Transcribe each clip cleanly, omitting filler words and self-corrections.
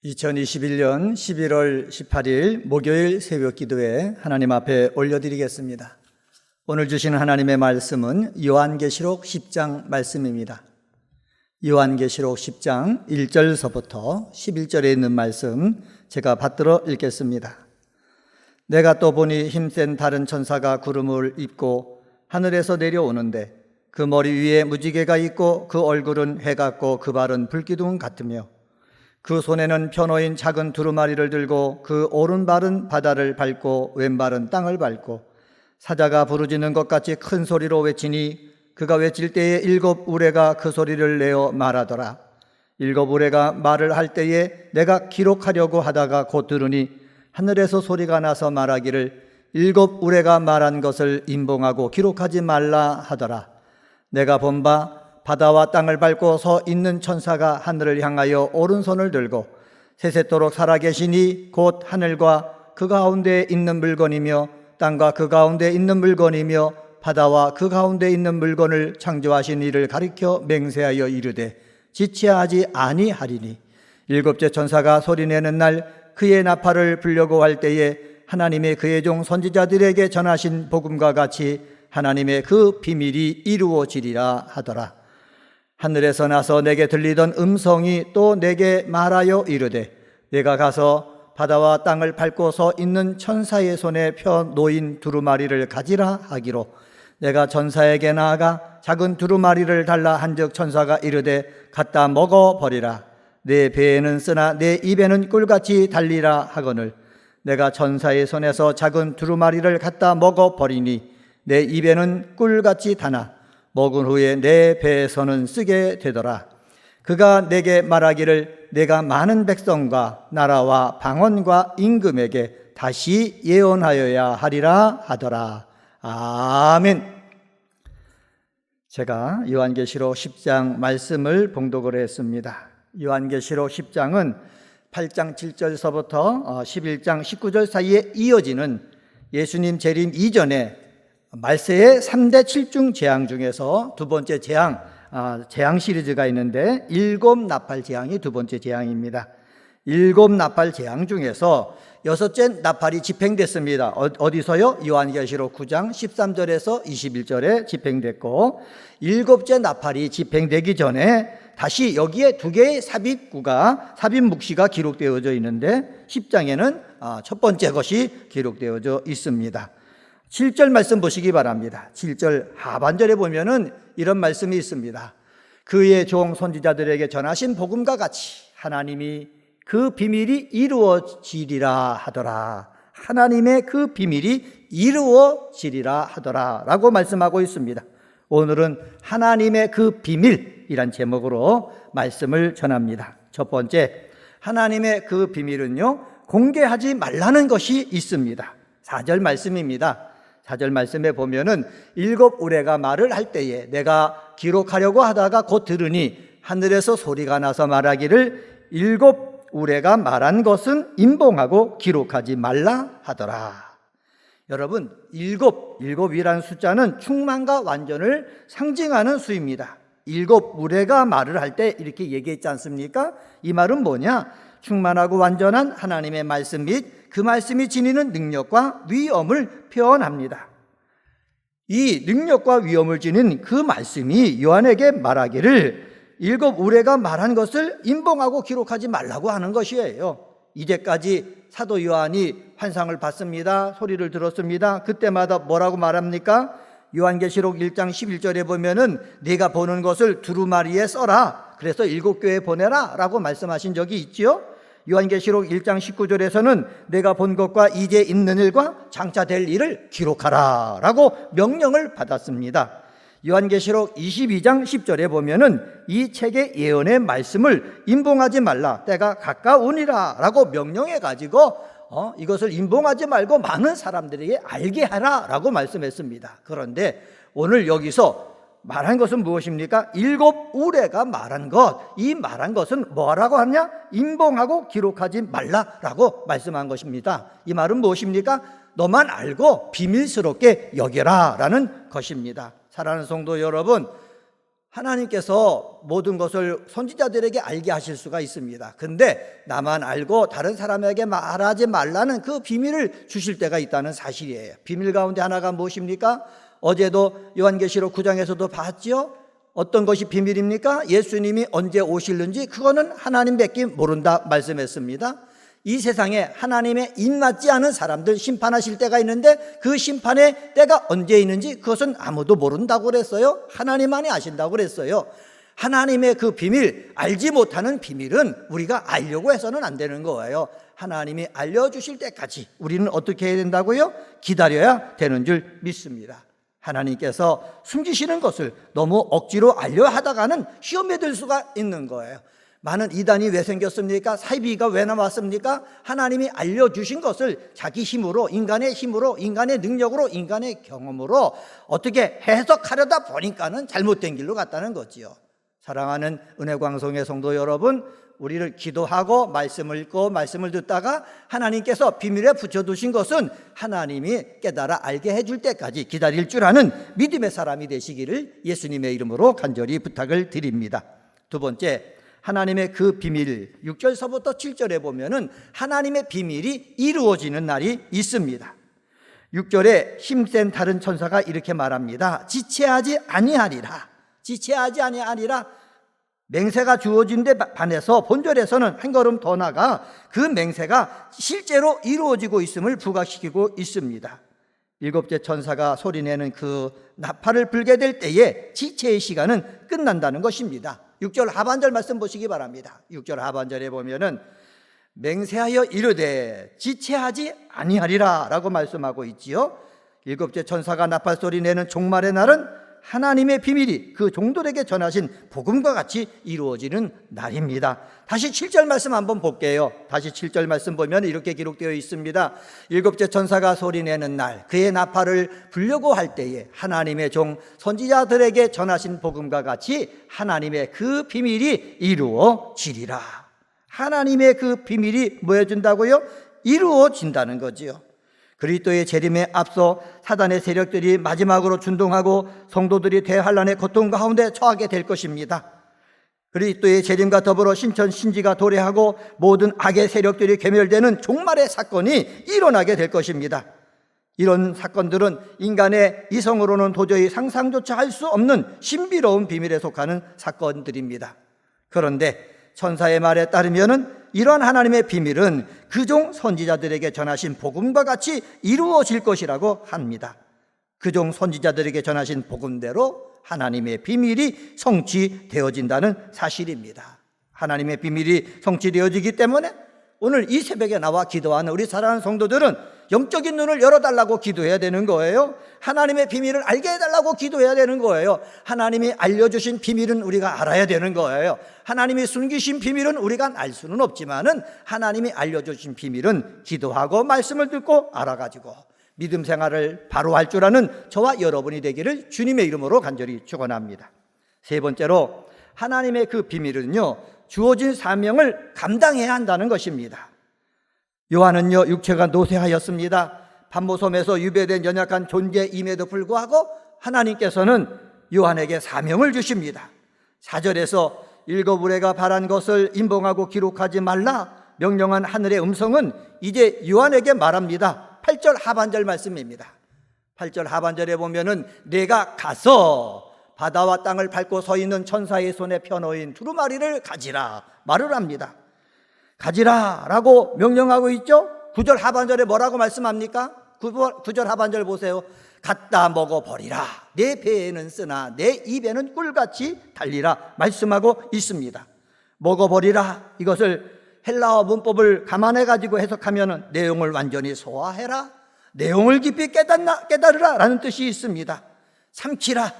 2021년 11월 18일 목요일 새벽 기도에 하나님 앞에 올려드리겠습니다. 오늘 주신 하나님의 말씀은 요한계시록 10장 말씀입니다. 요한계시록 10장 1절서부터 11절에 있는 말씀 제가 받들어 읽겠습니다. 내가 또 보니 힘센 다른 천사가 구름을 입고 하늘에서 내려오는데 그 머리 위에 무지개가 있고 그 얼굴은 해 같고 그 발은 불기둥 같으며 그 손에는 편호인 작은 두루마리를 들고 그 오른발은 바다를 밟고 왼발은 땅을 밟고 사자가 부르짖는 것 같이 큰 소리로 외치니 그가 외칠 때에 일곱 우레가 그 소리를 내어 말하더라. 일곱 우레가 말을 할 때에 내가 기록하려고 하다가 곧 들으니 하늘에서 소리가 나서 말하기를 일곱 우레가 말한 것을 임봉하고 기록하지 말라 하더라. 내가 본 바 바다와 땅을 밟고 서 있는 천사가 하늘을 향하여 오른손을 들고 세세토록 살아계시니 곧 하늘과 그 가운데 있는 물건이며 땅과 그 가운데 있는 물건이며 바다와 그 가운데 있는 물건을 창조하신 이를 가리켜 맹세하여 이르되 지체하지 아니하리니 일곱째 천사가 소리내는 날 그의 나팔을 불려고 할 때에 하나님의 그의 종 선지자들에게 전하신 복음과 같이 하나님의 그 비밀이 이루어지리라 하더라. 하늘에서 나서 내게 들리던 음성이 또 내게 말하여 이르되 내가 가서 바다와 땅을 밟고 서 있는 천사의 손에 펴 놓인 두루마리를 가지라 하기로 내가 천사에게 나아가 작은 두루마리를 달라 한즉 천사가 이르되 갖다 먹어버리라. 내 배에는 쓰나 내 입에는 꿀같이 달리라 하거늘 내가 천사의 손에서 작은 두루마리를 갖다 먹어버리니 내 입에는 꿀같이 다나 먹은 후에 내 배에서는 쓰게 되더라. 그가 내게 말하기를 내가 많은 백성과 나라와 방언과 임금에게 다시 예언하여야 하리라 하더라. 아멘. 제가 요한계시록 10장 말씀을 봉독을 했습니다. 요한계시록 10장은 8장 7절서부터 11장 19절 사이에 이어지는 예수님 재림 이전에 말세의 3대 7중 재앙 중에서 두 번째 재앙 시리즈가 있는데 일곱 나팔 재앙이 두 번째 재앙입니다. 일곱 나팔 재앙 중에서 여섯째 나팔이 집행됐습니다. 어디서요? 요한계시록 9장 13절에서 21절에 집행됐고 일곱째 나팔이 집행되기 전에 다시 여기에 두 개의 삽입 묵시가 기록되어져 있는데 10장에는 첫 번째 것이 기록되어져 있습니다. 7절 말씀 보시기 바랍니다. 7절 하반절에 보면은 이런 말씀이 있습니다. 그의 종 선지자들에게 전하신 복음과 같이 하나님이 그 비밀이 이루어지리라 하더라. 하나님의 그 비밀이 이루어지리라 하더라 라고 말씀하고 있습니다. 오늘은 하나님의 그 비밀이란 제목으로 말씀을 전합니다. 첫 번째, 하나님의 그 비밀은요, 공개하지 말라는 것이 있습니다. 4절 말씀입니다. 4절 말씀에 보면은 일곱 우레가 말을 할 때에 내가 기록하려고 하다가 곧 들으니 하늘에서 소리가 나서 말하기를 일곱 우레가 말한 것은 임봉하고 기록하지 말라 하더라. 여러분, 일곱이라는 숫자는 충만과 완전을 상징하는 수입니다. 일곱 우레가 말을 할 때 이렇게 얘기했지 않습니까? 이 말은 뭐냐? 충만하고 완전한 하나님의 말씀 및 그 말씀이 지니는 능력과 위엄을 표현합니다. 이 능력과 위엄을 지닌 그 말씀이 요한에게 말하기를 일곱 우레가 말한 것을 임봉하고 기록하지 말라고 하는 것이에요. 이제까지 사도 요한이 환상을 봤습니다. 소리를 들었습니다. 그때마다 뭐라고 말합니까? 요한계시록 1장 11절에 보면은 네가 보는 것을 두루마리에 써라. 그래서 일곱 교회에 보내라 라고 말씀하신 적이 있지요. 요한계시록 1장 19절에서는 내가 본 것과 이제 있는 일과 장차 될 일을 기록하라 라고 명령을 받았습니다. 요한계시록 22장 10절에 보면은 이 책의 예언의 말씀을 임봉하지 말라, 때가 가까우니라 라고 명령해 가지고 이것을 임봉하지 말고 많은 사람들에게 알게 하라 라고 말씀했습니다. 그런데 오늘 여기서 말한 것은 무엇입니까? 일곱 우레가 말한 것, 이 말한 것은 뭐라고 하냐? 임봉하고 기록하지 말라라고 말씀한 것입니다. 이 말은 무엇입니까? 너만 알고 비밀스럽게 여겨라 라는 것입니다. 사랑하는 성도 여러분, 하나님께서 모든 것을 선지자들에게 알게 하실 수가 있습니다. 근데 나만 알고 다른 사람에게 말하지 말라는 그 비밀을 주실 때가 있다는 사실이에요. 비밀 가운데 하나가 무엇입니까? 어제도 요한계시록 9장에서도 봤죠? 어떤 것이 비밀입니까? 예수님이 언제 오실는지 그거는 하나님밖에 모른다 말씀했습니다. 이 세상에 하나님의 입맞지 않은 사람들 심판하실 때가 있는데 그 심판의 때가 언제 있는지 그것은 아무도 모른다고 그랬어요. 하나님만이 아신다고 그랬어요. 하나님의 그 비밀, 알지 못하는 비밀은 우리가 알려고 해서는 안 되는 거예요. 하나님이 알려주실 때까지 우리는 어떻게 해야 된다고요? 기다려야 되는 줄 믿습니다. 하나님께서 숨기시는 것을 너무 억지로 알려 하다가는 시험에 들 수가 있는 거예요. 많은 이단이 왜 생겼습니까? 사이비가 왜 나왔습니까? 하나님이 알려주신 것을 자기 힘으로, 인간의 능력으로, 인간의 경험으로 어떻게 해석하려다 보니까는 잘못된 길로 갔다는 거지요. 사랑하는 은혜광송의 성도 여러분, 우리를 기도하고 말씀을 읽고 말씀을 듣다가 하나님께서 비밀에 붙여두신 것은 하나님이 깨달아 알게 해줄 때까지 기다릴 줄 아는 믿음의 사람이 되시기를 예수님의 이름으로 간절히 부탁을 드립니다. 두 번째, 하나님의 그 비밀, 6절서부터 7절에 보면은 하나님의 비밀이 이루어지는 날이 있습니다. 6절에 힘센 다른 천사가 이렇게 말합니다. 지체하지 아니하리라. 지체하지 아니하리라. 맹세가 주어진 데 반해서 본절에서는 한 걸음 더 나가 그 맹세가 실제로 이루어지고 있음을 부각시키고 있습니다. 일곱째 천사가 소리내는 그 나팔을 불게 될 때에 지체의 시간은 끝난다는 것입니다. 6절 하반절 말씀 보시기 바랍니다. 6절 하반절에 보면은 맹세하여 이르되 지체하지 아니하리라 라고 말씀하고 있지요. 일곱째 천사가 나팔 소리 내는 종말의 날은 하나님의 비밀이 그 종들에게 전하신 복음과 같이 이루어지는 날입니다. 다시 7절 말씀 한번 볼게요. 다시 7절 말씀 보면 이렇게 기록되어 있습니다. 일곱째 천사가 소리내는 날 그의 나팔을 불려고 할 때에 하나님의 종 선지자들에게 전하신 복음과 같이 하나님의 그 비밀이 이루어지리라. 하나님의 그 비밀이 뭐 해준다고요? 이루어진다는 거지요. 그리스도의 재림에 앞서 사단의 세력들이 마지막으로 준동하고 성도들이 대환란의 고통 가운데 처하게 될 것입니다. 그리스도의 재림과 더불어 신천 신지가 도래하고 모든 악의 세력들이 괴멸되는 종말의 사건이 일어나게 될 것입니다. 이런 사건들은 인간의 이성으로는 도저히 상상조차 할 수 없는 신비로운 비밀에 속하는 사건들입니다. 그런데 천사의 말에 따르면은 이러한 하나님의 비밀은 그종 선지자들에게 전하신 복음과 같이 이루어질 것이라고 합니다. 그종 선지자들에게 전하신 복음대로 하나님의 비밀이 성취되어진다는 사실입니다. 하나님의 비밀이 성취되어지기 때문에 오늘 이 새벽에 나와 기도하는 우리 사랑하는 성도들은 영적인 눈을 열어달라고 기도해야 되는 거예요. 하나님의 비밀을 알게 해달라고 기도해야 되는 거예요. 하나님이 알려주신 비밀은 우리가 알아야 되는 거예요. 하나님이 숨기신 비밀은 우리가 알 수는 없지만은 하나님이 알려주신 비밀은 기도하고 말씀을 듣고 알아가지고 믿음 생활을 바로 할 줄 아는 저와 여러분이 되기를 주님의 이름으로 간절히 축원합니다. 세 번째로 하나님의 그 비밀은요, 주어진 사명을 감당해야 한다는 것입니다. 요한은요, 육체가 노쇠하였습니다. 반모섬에서 유배된 연약한 존재임에도 불구하고 하나님께서는 요한에게 사명을 주십니다. 4절에서 읽어보래가 바란 것을 임봉하고 기록하지 말라 명령한 하늘의 음성은 이제 요한에게 말합니다. 8절 하반절 말씀입니다. 8절 하반절에 보면은 내가 가서 바다와 땅을 밟고 서 있는 천사의 손에 펴놓인 두루마리를 가지라 말을 합니다. 가지라 라고 명령하고 있죠. 9절 하반절에 뭐라고 말씀합니까? 9절 하반절 보세요. 갖다 먹어버리라. 내 배에는 쓰나 내 입에는 꿀같이 달리라 말씀하고 있습니다. 먹어버리라, 이것을 헬라어 문법을 감안해 가지고 해석하면 내용을 완전히 소화해라, 내용을 깊이 깨달으라 라는 뜻이 있습니다. 삼키라,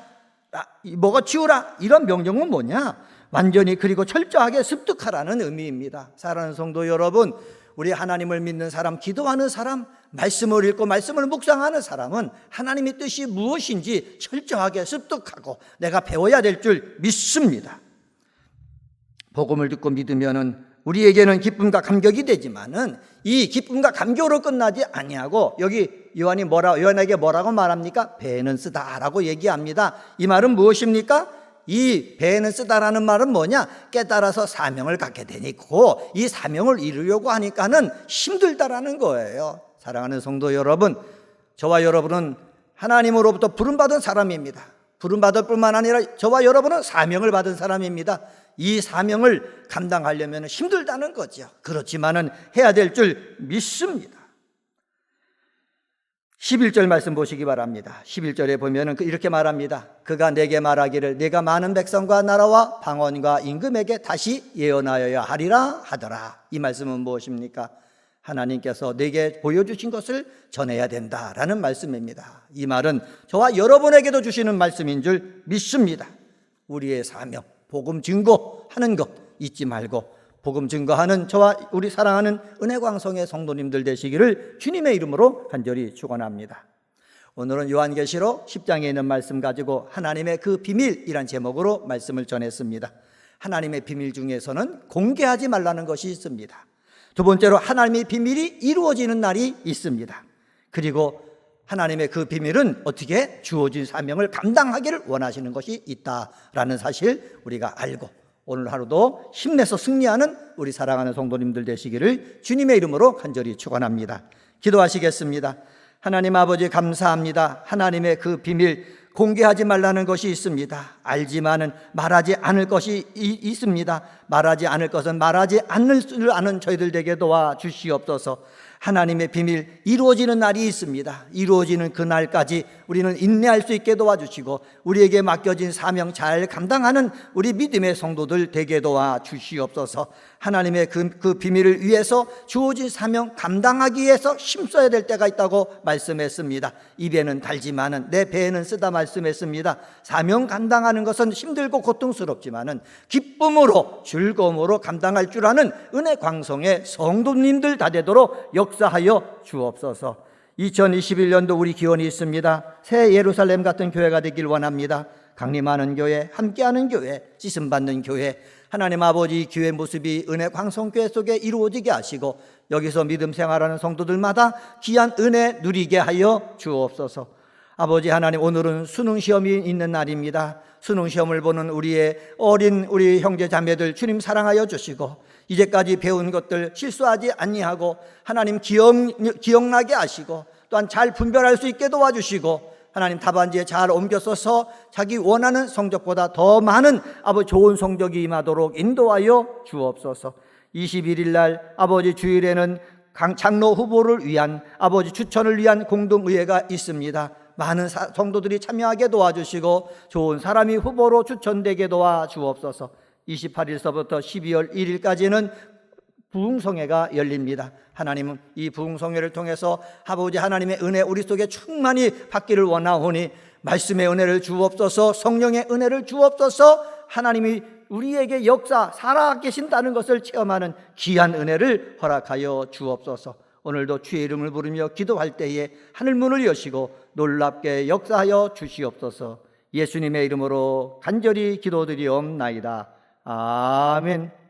먹어치우라, 이런 명령은 뭐냐? 완전히 그리고 철저하게 습득하라는 의미입니다. 사랑하는 성도 여러분, 우리 하나님을 믿는 사람, 기도하는 사람, 말씀을 읽고 말씀을 묵상하는 사람은 하나님의 뜻이 무엇인지 철저하게 습득하고 내가 배워야 될 줄 믿습니다. 복음을 듣고 믿으면은 우리에게는 기쁨과 감격이 되지만은 이 기쁨과 감격으로 끝나지 아니하고 여기 요한에게 뭐라고 말합니까? 배는 쓰다라고 얘기합니다. 이 말은 무엇입니까? 이 배는 쓰다라는 말은 뭐냐? 깨달아서 사명을 갖게 되니고 이 사명을 이루려고 하니까는 힘들다라는 거예요. 사랑하는 성도 여러분, 저와 여러분은 하나님으로부터 부름받은 사람입니다. 부름받을 뿐만 아니라 저와 여러분은 사명을 받은 사람입니다. 이 사명을 감당하려면 힘들다는 거죠. 그렇지만은 해야 될 줄 믿습니다. 11절 말씀 보시기 바랍니다. 11절에 보면은 이렇게 말합니다. 그가 내게 말하기를 내가 많은 백성과 나라와 방언과 임금에게 다시 예언하여야 하리라 하더라. 이 말씀은 무엇입니까? 하나님께서 내게 보여주신 것을 전해야 된다라는 말씀입니다. 이 말은 저와 여러분에게도 주시는 말씀인 줄 믿습니다. 우리의 사명, 복음 증거하는 것 잊지 말고 복음 증거하는 저와 우리 사랑하는 은혜광성의 성도님들 되시기를 주님의 이름으로 간절히 축원합니다. 오늘은 요한계시록 10장에 있는 말씀 가지고 하나님의 그 비밀이란 제목으로 말씀을 전했습니다. 하나님의 비밀 중에서는 공개하지 말라는 것이 있습니다. 두 번째로 하나님의 비밀이 이루어지는 날이 있습니다. 그리고 하나님의 그 비밀은 어떻게 주어진 사명을 감당하기를 원하시는 것이 있다라는 사실 우리가 알고 오늘 하루도 힘내서 승리하는 우리 사랑하는 성도님들 되시기를 주님의 이름으로 간절히 축원합니다. 기도하시겠습니다. 하나님 아버지 감사합니다. 하나님의 그 비밀 공개하지 말라는 것이 있습니다. 알지만은 말하지 않을 것이 있습니다. 말하지 않을 것은 말하지 않을 줄 아는 저희들 되게 도와주시옵소서. 하나님의 비밀 이루어지는 날이 있습니다. 이루어지는 그 날까지 우리는 인내할 수 있게 도와주시고 우리에게 맡겨진 사명 잘 감당하는 우리 믿음의 성도들 되게 도와주시옵소서. 하나님의 그 비밀을 위해서 주어진 사명 감당하기 위해서 힘써야 될 때가 있다고 말씀했습니다. 입에는 달지만은 내 배에는 쓰다 말씀했습니다. 사명 감당하는 것은 힘들고 고통스럽지만은 기쁨으로 즐거움으로 감당할 줄 아는 은혜 광성의 성도님들 다 되도록 역사하여 주옵소서. 2021년도 우리 기원이 있습니다. 새 예루살렘 같은 교회가 되길 원합니다. 강림하는 교회, 함께하는 교회, 씻음받는 교회, 하나님 아버지 교회 모습이 은혜 광성교회 속에 이루어지게 하시고 여기서 믿음 생활하는 성도들마다 귀한 은혜 누리게 하여 주옵소서. 아버지 하나님, 오늘은 수능시험이 있는 날입니다. 수능시험을 보는 우리의 어린 우리 형제 자매들 주님 사랑하여 주시고 이제까지 배운 것들 실수하지 아니하고 하나님 기억나게 하시고 또한 잘 분별할 수 있게 도와주시고 하나님 답안지에 잘 옮겨 써서 자기 원하는 성적보다 더 많은 아버지 좋은 성적이 임하도록 인도하여 주옵소서. 21일 날 아버지 주일에는 장로 후보를 위한 아버지 추천을 위한 공동의회가 있습니다. 많은 성도들이 참여하게 도와주시고 좋은 사람이 후보로 추천되게 도와주옵소서. 28일서부터 12월 1일까지는 부흥성회가 열립니다. 하나님은 이 부흥성회를 통해서 아버지 하나님의 은혜 우리 속에 충만히 받기를 원하오니 말씀의 은혜를 주옵소서. 성령의 은혜를 주옵소서. 하나님이 우리에게 역사 살아계신다는 것을 체험하는 귀한 은혜를 허락하여 주옵소서. 오늘도 주의 이름을 부르며 기도할 때에 하늘 문을 여시고 놀랍게 역사하여 주시옵소서. 예수님의 이름으로 간절히 기도드리옵나이다. 아멘.